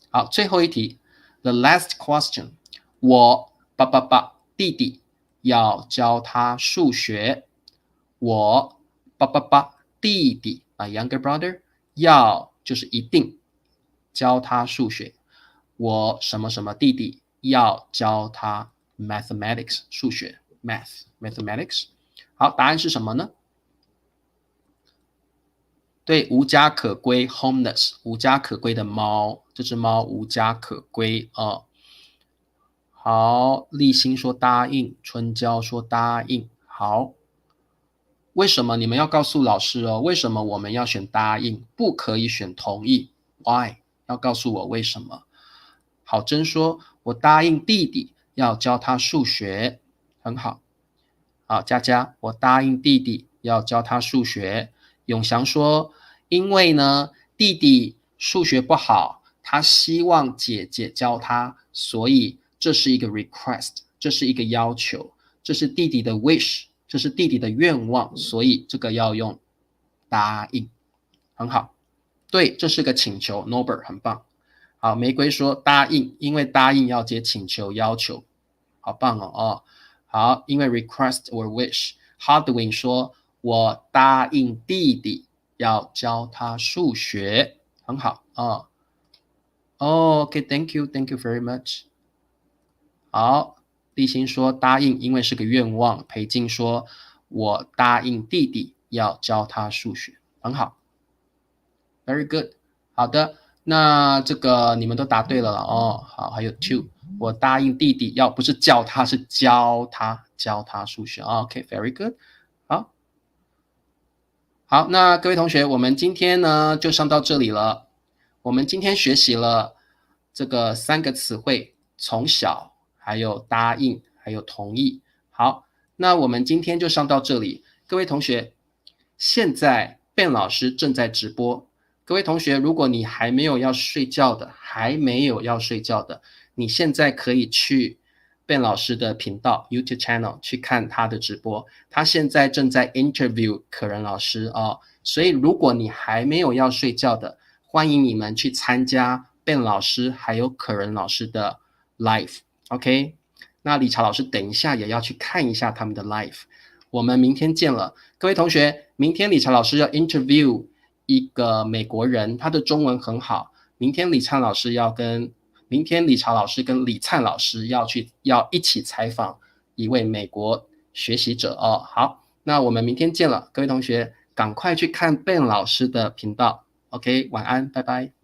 好，最后一题 ，the last question。我弟弟要教他数学。我弟弟，my younger brother 要就是一定教他数学。我什么什么弟弟要教他 mathematics 数学 mathematics。好，答案是什么呢？对，无家可归 homeless， 无家可归的猫，这只猫无家可归哦。好，立新说答应，春娇说答应。好，为什么你们要告诉老师哦？为什么我们要选答应，不可以选同意 ？Why？ 要告诉我为什么？郝真说，我答应弟弟要教他数学，很好。好，佳佳，我答应弟弟要教他数学。永祥说，因为呢，弟弟数学不好，他希望姐姐教他，所以这是一个 request， 这是一个要求，这是弟弟的 wish， 这是弟弟的愿望，所以这个要用答应，很好。对，这是个请求 ，Norbert 很棒。好，玫瑰说答应，因为答应要接请求要求，好棒哦。好，因为 request or wish。Hardwin 说，我答应弟弟要教他数学，很好哦。OK，thank you，thank you very much。好，立新说答应，因为是个愿望。裴静说，我答应弟弟要教他数学，很好。Very good。好的，那这个你们都答对了哦。好，还有 two， 我答应弟弟要不是叫他，是教他数学。OK，very good。好，好，那各位同学，我们今天呢就上到这里了。我们今天学习了这个3个词汇，从小，还有答应，还有同意。好，那我们今天就上到这里。各位同学，现在Ben老师正在直播。各位同学，如果你还没有要睡觉的，你现在可以去Ben老师的频道 YouTube channel 去看他的直播。他现在正在 interview 可人老师哦，所以如果你还没有要睡觉的，欢迎你们去参加 Ben 老师还有可人老师的 live。OK， 那理查老师等一下也要去看一下他们的 live。我们明天见了，各位同学，明天理查老师要 interview 一个美国人，他的中文很好。明天理查老师跟李灿老师要一起采访一位美国学习者哦。好，那我们明天见了，各位同学，赶快去看 Ben 老师的频道。OK， 晚安，拜拜。